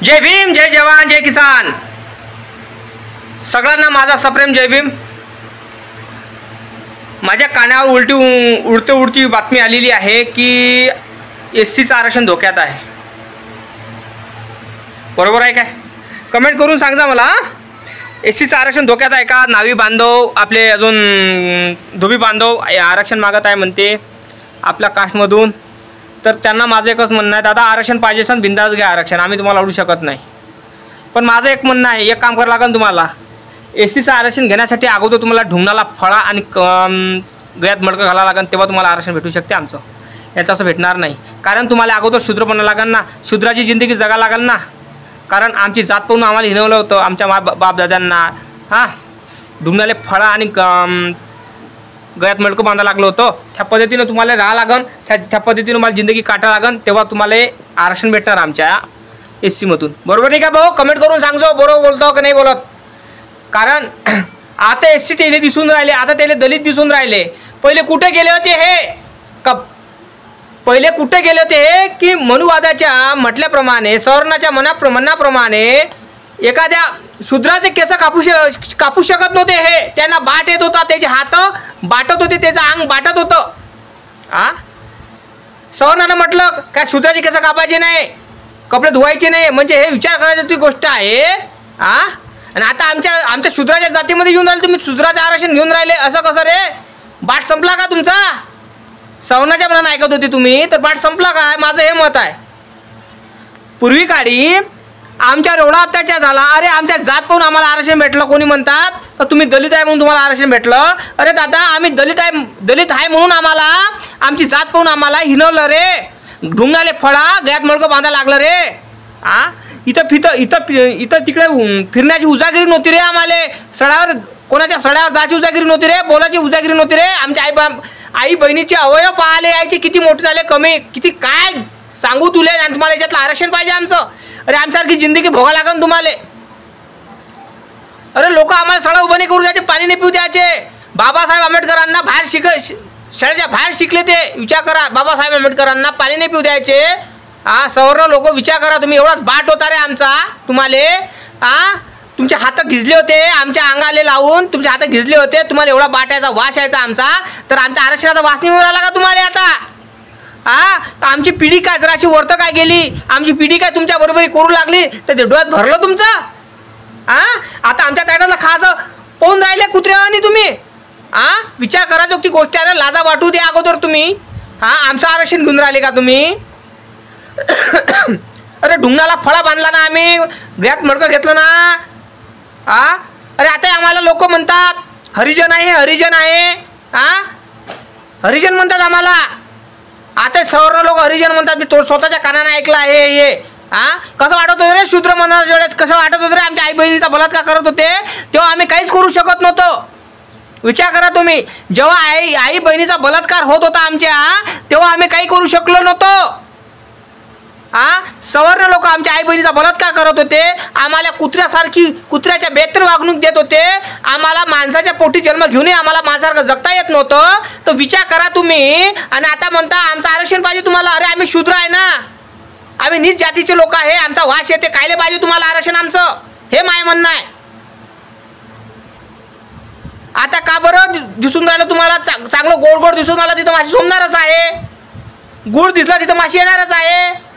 जय भीम, जय जवान, जय किसान. सगळ्यांना माझा सप्रेम जय भीम. माझ्या कानावर उडती बातमी आलेली आहे की एससीचं आरक्षण धोक्यात आहे. बरोबर आहे काय? कमेंट करून सांगा मला. एससीचं आरक्षण धोक्यात आहे का? नावी बांधव, आपले अजून धोबी बांधव आरक्षण मागत आहे म्हणते आपल्या कास्टमधून. तर त्यांना माझं एकच म्हणणं आहे, दादा आरक्षण पाहिजे असेल बिंदास घ्या आरक्षण, आम्ही तुम्हाला अडू शकत नाही. पण माझं एक म्हणणं आहे, एक काम करावं लागेल तुम्हाला. एससीचं आरक्षण घेण्यासाठी अगोदर तुम्हाला ढुंगणाला फळा आणि गळ्यात मडकं घालावं लागेल, तेव्हा तुम्हाला आरक्षण भेटू शकते. आमचं याचं असं भेटणार नाही. कारण तुम्हाला अगोदर शूद्रपणा लागेल ना, शूद्राची जिंदगी जगा लागेल ना. कारण आमची जात पाहून आम्हाला हिनवलं होतं आमच्या बापदाद्यांना. हां, ढुंगणाले फळा आणि गळ्यात मडकं बांधायला लागलं होतं. त्या पद्धतीनं तुम्हाला राहा लागन, त्या पद्धतीनं मला जिंदगी काटा लागन, तेव्हा तुम्हाला आरक्षण भेटणार आमच्या एससीमधून. बरोबर नाही का भाऊ? कमेंट करून सांगजो बरोबर बोलतो का नाही बोलत. कारण आता एससी तेले दिसून राहिले, आता त्याला दलित दिसून राहिले. पहिले कुठे गेले होते हे? पहिले कुठे गेले होते की मनुवादाच्या म्हटल्याप्रमाणे, सवर्णाच्या म्हणण्याप्रमाणे एखाद्या शूद्राचे केस कापू शकत नव्हते. हे त्यांना बाट येत होता, त्याचे हात बाटत होते, त्याचं अंग बाटत होतं. सवर्णानं म्हटलं काय शूद्राचे केस कापायचे नाही, कपडे धुवायचे नाही, म्हणजे हे विचार करायची गोष्ट आहे. आणि आता आमच्या शूद्राच्या जातीमध्ये येऊन राहिले तुम्ही, शूद्राचं आरक्षण घेऊन राहिले. असं कसं रे? बाट संपला का तुमचा? सवर्णाच्या मनानं ऐकत होते तुम्ही, तर बाट संपला काय? माझं हे मत आहे. पूर्वी काळी आमच्यावर एवढा अत्याचार झाला. अरे आमच्या जात पाहून आम्हाला आरक्षण भेटलं. कोणी म्हणतात तर तुम्ही दलित आहे म्हणून तुम्हाला आरक्षण भेटलं. अरे दादा आम्ही दलित आहे म्हणून आम्हाला, आमची जात पाहून आम्हाला हिनवलं रे. ढुंगाले फळा गळ्यात मडकं बांधायला लागलं रे. इथं तिकडे फिरण्याची उजागिरी नव्हती रे आम्हाला. सडावर कोणाच्या सड्यावर जायची उजागिरी नव्हती रे, बोलाची उजागिरी नव्हती रे. आमच्या आई बहिणीचे अवयव पाहायला यायचे, किती मोठे झाले कमी, किती काय सांगू तुले. आणि तुम्हाला याच्यातलं आरक्षण पाहिजे आमचं. अरे आमच्यासारखी जिंदगी भोगा लागेल तुम्हाला. अरे लोक आम्हाला सडा उभं नाही करू द्यायचे, पाणी नाही पिऊ द्यायचे. बाबासाहेब आंबेडकरांना शाळेच्या बाहेर शिकले ते. विचार करा, बाबासाहेब आंबेडकरांना पाणी नाही पिऊ द्यायचे. सवर्ण लोक विचार करा तुम्ही. एवढाच बाट होता रे आमचा तुम्हाला. तुमचे हात घिजले होते आमच्या अंगाले लावून, तुमचे हात घिजले होते, तुम्हाला एवढा बाटायचा वास यायचा आमचा. तर आमच्या आरक्षणाचा वास नाही होऊ राहिला का तुम्हाला आता? आमची पिढी काय जराशी वरतं काय गेली, आमची पिढी काय तुमच्या बरोबरी करू लागली, तर ते डोळ्यात भरलं तुमचं. आता आमच्या ताटाला खायचं पाहून राहिले कुत्र्यावानी तुम्ही. विचार करा जो ती गोष्ट आहे, लाजा वाटू द्या अगोदर तुम्ही. आमचं आरक्षण घेऊन राहिले का तुम्ही? अरे ढुंगणाला फळा बांधला ना आम्ही, गळ्यात मडकं घेतलं ना. अरे आता आम्हाला लोक म्हणतात हरिजन आहे, हरिजन आहे. हरिजन म्हणतात आम्हाला. आता सवर्ण लोक हरिजन म्हणतात. मी स्वतःच्या कानाने ऐकलं आहे हे. कसं वाटत होतं रे शूद्र म्हणा वेळेस, कसं वाटत होतं रे? आमच्या आई बहिणीचा बलात्कार करत होते तेव्हा आम्ही काहीच करू शकत नव्हतो. विचार करा तुम्ही, जेव्हा आई बहिणीचा बलात्कार होत होता आमच्या, तेव्हा आम्ही काही करू शकलो नव्हतो. सवर्ण लोक आमच्या आई बहिणीचा बलात्कार करत होते, आम्हाला कुत्र्याच्या बेहतर वागणूक देत होते. आम्हाला माणसाच्या पोटी जन्म घेऊनही आम्हाला माणसासारखं जगता येत नव्हतं. तर विचार करा तुम्ही. आणि आता म्हणता आमचं आरक्षण पाहिजे तुम्हाला. अरे आम्ही शूद्र आहे ना, आम्ही नीच जातीचे लोक आहे, आमचा वास येते, कायले पाहिजे तुम्हाला आरक्षण आमचं? हे माय म्हणणं आहे. आता का बरं दिसून राहिलं तुम्हाला? चांगलं गोड गोड दिसून राहिलं, तिथं माशी झोमणारच आहे. गुळ दिसला तिथं माशी येणारच आहे.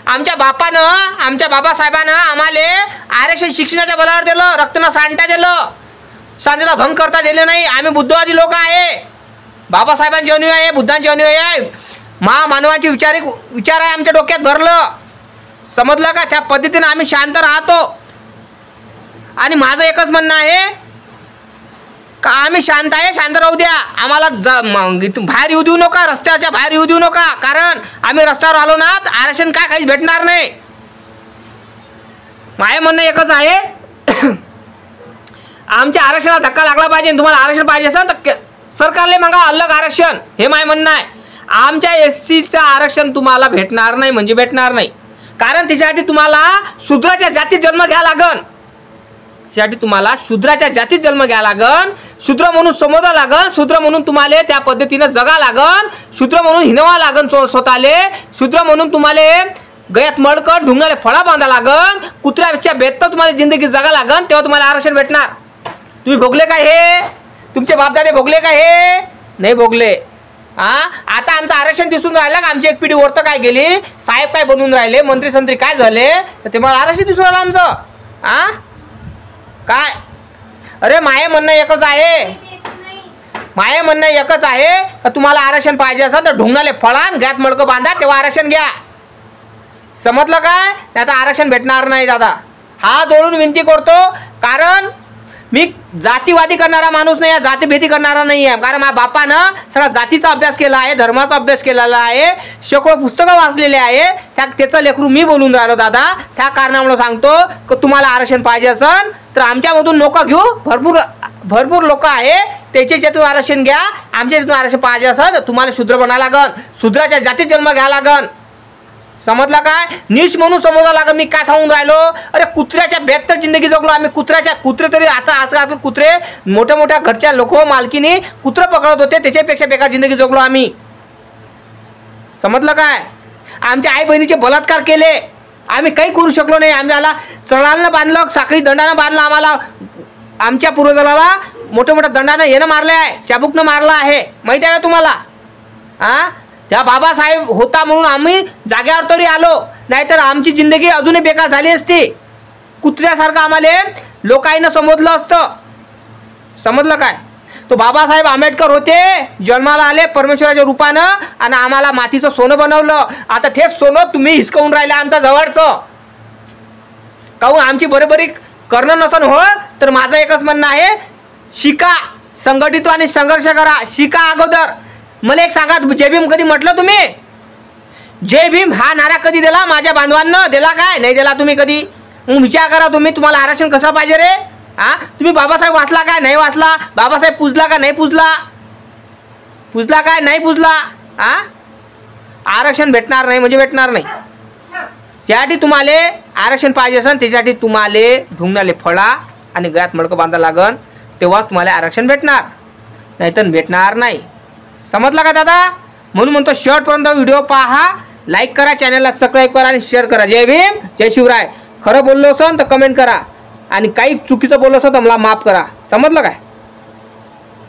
आमच्या बाबासाहेबानं आम्हाला आरक्षण शिक्षणाच्या बलावर दिलं, रक्तना सांडता दिलं, शांतता भंग करता दिलं नाही. आम्ही बुद्धवादी लोक आहे. बाबासाहेबांची अनुयायी आहे, बुद्धांची अनुयायी आहे. महामानवांची विचार आहे आमच्या डोक्यात भरलं. समजलं का? त्या पद्धतीनं आम्ही शांत राहतो. आणि माझं एकच म्हणणं आहे का आम्ही शांत आहे, शांत राहू द्या. आम्हाला बाहेर येऊ देऊ नका, रस्त्याच्या बाहेर येऊ देऊ नका. कारण आम्ही रस्त्यावर आलो ना तर आरक्षण काय काहीच भेटणार नाही. माझं म्हणणं एकच आहे, आमच्या आरक्षणाला धक्का लागला पाहिजे. तुम्हाला आरक्षण पाहिजे असेल तर सरकारले मागा अलग आरक्षण. हे माझं म्हणणं आहे. आमच्या एससीचं आरक्षण तुम्हाला भेटणार नाही म्हणजे भेटणार नाही. कारण त्याच्यासाठी तुम्हाला शूद्राच्या जातीत जन्म घ्या लागन. त्यासाठी तुम्हाला शूद्राच्या जातीत जन्म घ्या लागन, शूद्र म्हणून समजा लागन, शूद्र म्हणून तुम्हाला त्या पद्धतीनं जगा लागन, शूद्र म्हणून हिनवा लागन स्वतःले, शूद्र म्हणून तुम्हाला गळ्यात मडकं ढुंगाले फळा बांधा लागन, कुत्र्यापेक्षा बेत तुम्हाला जिंदगी जगा लागन, तेव्हा तुम्हाला आरक्षण भेटणार. तुम्ही भोगले का हे? तुमचे बापदादे भोगले का हे? नाही भोगले. आता आमचं आरक्षण दिसून राहिलं का? आमची एक पिढी वरतं काय गेली, साहेब काय बनवून राहिले, मंत्री संत्री काय झाले, तर ते मला आरक्षण दिसून राहिलं आमचं. काय? अरे माये म्हणणं एकच आहे, माये म्हणणं एकच आहे का तुम्हाला आरक्षण पाहिजे असेल तर ढुंगाले फळा गळ्यात मडकं बांधा, तेव्हा आरक्षण घ्या. समजलं काय? आता आरक्षण भेटणार नाही दादा. हा जोडून विनंती करतो, कारण मी जातीवादी करणारा माणूस नाही आहे, जातीभेदी करणारा नाही आहे. कारण माझ्या बापानं सगळा जातीचा अभ्यास केला आहे, धर्माचा अभ्यास केलेला आहे, शेकडो पुस्तकं वाचलेले आहे. त्याचं लेकरू मी बोलून राहिलो दादा. त्या कारणामुळे सांगतो की तुम्हाला आरक्षण पाहिजे असेल तर आमच्यामधून नोका घेऊ. भरपूर लोक आहे, त्याच्यातून आरक्षण घ्या. आमच्यातून आरक्षण पाहिजे असेल तर तुम्हाला शूद्र बनावं लागन, शूद्राच्या जातीत जन्म घ्यावा लागन. समजला काय? नीच म्हणून समजावं लागेल. मी काय सांगून राहिलो? अरे कुत्र्याच्या बेहत्तर जिंदगी जगलो आम्ही. कुत्रे तरी आता आजकाल कुत्रे मोठ्या मोठ्या घरच्या लोक मालकीने कुत्रे पकडत होते, त्याच्यापेक्षा बेकार जिंदगी जगलो आम्ही. समजलं काय? आमच्या आई बहिणीचे बलात्कार केले, आम्ही काही करू शकलो नाही. आम्हाला चढानं बांधलं, साखळी दंडानं बांधलं. आम्हाला आमच्या पूर्वजाला मोठ्या मोठ्या दंडानं येणं मारले आहे, चाबूकनं मारलं आहे. माहिती आहे का तुम्हाला? त्या बाबासाहेब होता म्हणून आम्ही जाग्यावर तरी आलो, नाहीतर आमची जिंदगी अजूनही बेकार झाली असती. कुत्र्यासारखं आम्हाला लोकांना समजलं असतं. समजलं काय? तो बाबासाहेब आंबेडकर होते, जन्माला आले परमेश्वराच्या रूपानं आणि आम्हाला मातीचं सोनं बनवलं. आता तेच सोनं तुम्ही हिसकावून राहिले आमच्या जवळचं. काहून आमची बरोबरी करणं नसन हो, तर माझं एकच म्हणणं आहे, शिका, संघटित आणि संघर्ष करा. शिका अगोदर. मला एक सांगा, जय भीम कधी म्हटलं तुम्ही? जय भीम हा नारा कधी दिला? माझ्या बांधवांना दिला काय? नाही दिला तुम्ही कधी. मग विचार करा तुम्ही, तुम्हाला आरक्षण कसं पाहिजे रे? तुम्ही बाबासाहेब वाचला काय? नाही वाचला. बाबासाहेब पूजला का? नाही पूजला. पूजला काय? नाही पूजला. आरक्षण भेटणार नाही म्हणजे भेटणार नाही. त्यासाठी तुम्हाला आरक्षण पाहिजे असेल, त्याच्यासाठी तुम्हाला ढुंगणाले फळा आणि गळ्यात मडकं बांधा लागन, तेव्हाच तुम्हाला आरक्षण भेटणार, नाहीतर भेटणार नाही. समजला का दादा? म्हणून म्हणतो शेवटपर्यंत व्हिडिओ पहा, लाईक करा, चॅनलला सबस्क्राईब करा आणि शेअर करा. जय भीम, जय शिवराय. खरं बोललो असेल तर कमेंट करा आणि काही चुकीचं बोललो असेल तर मला माफ करा. समजलं काय?